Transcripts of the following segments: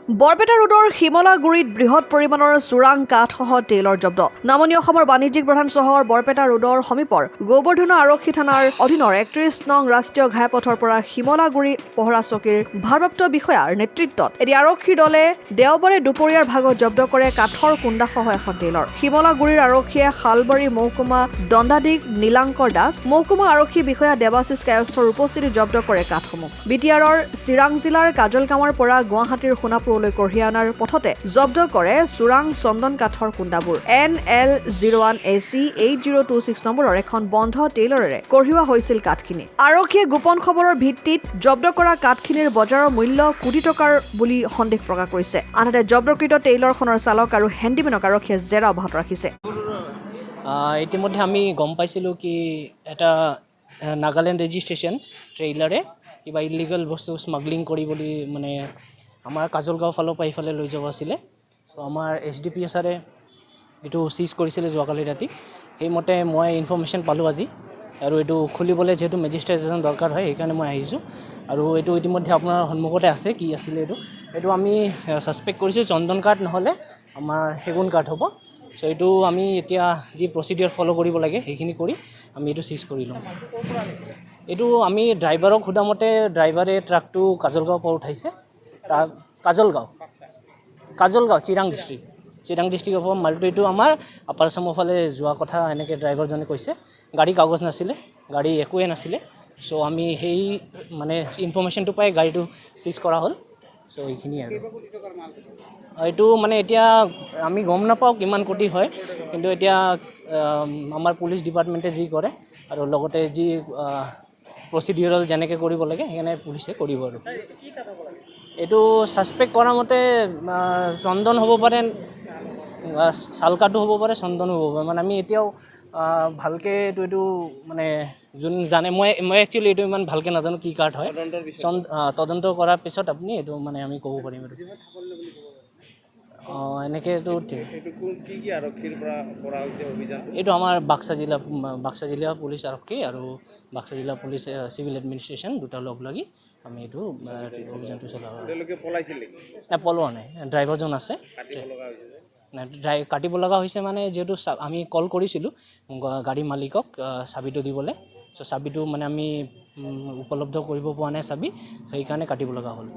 বৰপেটা ৰোডৰ শিমলাগুৰিত বৃহৎ পৰিমাণৰ চোৰাং কাঠসহ তেলৰ জব্দ। নামনি অসমৰ বাণিজ্যিক প্ৰধান চহৰ বৰপেটা ৰোডৰ সমীপৰ গোবৰ্ধন আৰক্ষী থানাৰ অধীনৰ ৩১ নং ৰাষ্ট্ৰীয় ঘাইপথৰ পৰা শিমলাগুৰি পহৰা চকীৰ ভাৰপ্ৰাপ্ত বিষয়াৰ নেতৃত্বত এটি আৰক্ষীৰ দলে দেওবাৰে দুপৰীয়াৰ ভাগত জব্দ কৰে কাঠৰ কুণ্ডাসহ এখন তেলৰ। শিমলাগুৰিৰ আৰক্ষীয়ে শালবাৰী মহকুমা দণ্ডাধীশ নীলাংকৰ দাস, মহকুমা আৰক্ষী বিষয়া দেৱাশিষ কায়স্থৰ উপস্থিতিত জব্দ কৰে কাঠসমূহ। বিটিআৰৰ চিৰাং জিলাৰ কাজলগাঁৱৰ পৰা গুৱাহাটীৰ সোণাপুৰ কঢ়িয়াই অনাৰ পথতে জব্দ কৰে চোৰাং চন্দন কাঠৰ কুণ্ডাবোৰ। NL01AC 8026 নম্বৰৰ এখন বন্ধ টেইলৰেৰে কঢ়িওৱা হৈছিল কাঠখিনি। আৰক্ষীয়ে গোপন খবৰৰ ভিত্তিত জব্দ কৰা কাঠখিনিৰ বজাৰৰ মূল্য কোটি টকাৰ বুলি সন্দেহ প্ৰকাশ কৰিছে। আনহাতে জব্দকৃত টেইলৰখনৰ চালক আৰু হেণ্ডিমেনক আৰক্ষীয়ে জেৰা অব্যাহত ৰাখিছে। ইতিমধ্যে আমি গম পাইছিলোঁ কি এটা নাগালেণ্ড ৰেজিষ্ট্ৰেশ্যন ট্ৰেইলাৰে কিবা ইলিগেল বস্তু স্মাগলিং কৰি বুলি মানে আমাৰ কাজলগাঁও ফালৰ পৰা এইফালে লৈ যাব আছিলে। চ' আমাৰ SDPSৰে এইটো চিজ কৰিছিলে যোৱাকালি ৰাতি। সেইমতে মই ইনফৰ্মেশ্যন পালোঁ আজি, আৰু এইটো খুলিবলৈ যিহেতু মেজিষ্ট্ৰেশ্যন দৰকাৰ হয় সেইকাৰণে মই আহিছোঁ। আৰু এইটো ইতিমধ্যে আপোনাৰ সন্মুখতে আছে কি আছিলে এইটো আমি ছাছপেক্ট কৰিছোঁ চন্দন কাঠ নহ'লে আমাৰ সেগুন কাঠ হ'ব। চ' এইটো আমি এতিয়া যি প্ৰচিডিঅ'ৰ ফ'ল' কৰিব লাগে সেইখিনি কৰি আমি এইটো চিজ কৰি লওঁ। এইটো আমি ড্ৰাইভাৰক সোধা মতে ড্ৰাইভাৰে ট্ৰাকটো কাজলগাঁৱৰ পৰা উঠাইছে। কাজলগাঁও চিৰাং ডিষ্ট্ৰিক্টৰ পৰা মালটো এইটো আমাৰ আপাৰ আছামৰ ফালে যোৱা কথা এনেকৈ ড্ৰাইভাৰজনে কৈছে। গাড়ী কাগজ নাছিলে, গাড়ী একোৱে নাছিলে। চ' আমি সেই মানে ইনফৰ্মেশ্যনটো পাই গাড়ীটো চিজ কৰা হ'ল। চ' এইখিনিয়ে আৰু এইটো মানে এতিয়া আমি গম নাপাওঁ কিমান কোটি হয়, কিন্তু এতিয়া আমাৰ পুলিচ ডিপাৰ্টমেণ্টে যি কৰে আৰু লগতে যি প্ৰচিডিউৰেল যেনেকৈ কৰিব লাগে সেইকাৰণে পুলিচে কৰিব। আৰু এইটো ছাছপেক্ট কৰা মতে চন্দন হ'ব পাৰে, চালকাটো হ'ব পাৰে, চন্দনো হ'ব পাৰে। মানে আমি এতিয়াও ভালকৈ এইটো মানে যোন জানে, মই একচুৱেলি এইটো ইমান ভালকৈ নাজানো কি কাঠ হয়। তদন্ত কৰাৰ পিছত আপুনি এইটো মানে আমি ক'ব পাৰিম। এনেকৈতো এইটো আমাৰ বাক্সা জিলা পুলিচ আৰক্ষী আৰু বাক্সা জিলা পুলিচ চিভিল এডমিনিষ্ট্ৰেশ্যন দুটা লগ লাগি আমি এইটো অভিযানটো চলাওঁ। পলোৱা নাই, ড্ৰাইভাৰজন আছে। কাটিব লগা হৈছে মানে যিহেতু আমি কল কৰিছিলোঁ গাড়ী মালিকক চাবিটো দিবলৈ। চ' চাবিটো মানে আমি উপলব্ধ কৰিব পৰা নাই চাবি, সেইকাৰণে কাটিব লগা হ'ল।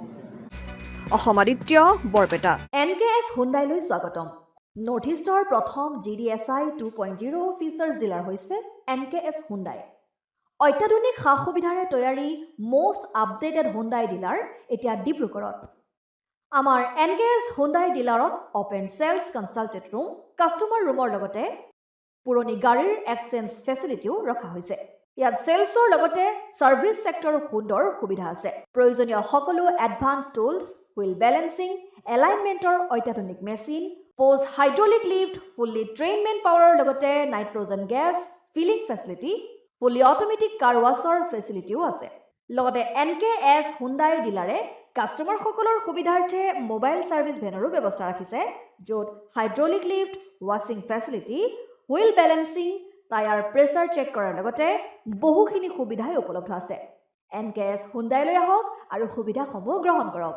অসম আদিত্য, বৰপেটা। NKS হুণ্ডাইলৈ স্বাগতম। নৰ্থ ইষ্টৰ প্ৰথম GDSI 2.0 ফিচাৰ্ছ ডিলাৰ হৈছে NKS হুণ্ডাই। অত্যাধুনিক সা সুবিধাৰে তৈয়াৰী মষ্ট আপডেটেড হুণ্ডাই ডিলাৰ এতিয়া ডিব্ৰুগড়ত। আমাৰ NKS হুণ্ডাই ডিলাৰত open sales consulted room, customer ৰুমৰ লগতে পুৰণি গাড়ীৰ এক্সচেঞ্জ ফেচিলিটিও ৰখা হৈছে। ইয়াত চেলছৰ লগতে ছাৰ্ভিচ ছেক্টৰৰ সুন্দৰ সুবিধা আছে। প্ৰয়োজনীয় সকলো এডভান্স টুলছ, হুইল বেলেন্সিং, এলাইনমেণ্টৰ অত্যাধুনিক machine, post hydraulic lift, fully ট্ৰেইনমেণ্ট পাৱাৰৰ লগতে nitrogen gas filling facility, fully automatic car ৱাছৰ ফেচিলিটিও আছে। লগতে NKS হুণ্ডাই ডিলাৰে কাষ্টমাৰসকলৰ সুবিধাৰ্থে মোবাইল ছাৰ্ভিচ ভেনৰো ব্যৱস্থা ৰাখিছে, য'ত হাইড্ৰলিক লিফ্ট, ৱাশ্বিং facility, wheel balancing, tyre pressure check কৰাৰ লগতে বহুখিনি সুবিধাই উপলব্ধ আছে। NKS হুণ্ডাইলৈ আহক আৰু সুবিধাসমূহ গ্ৰহণ কৰক।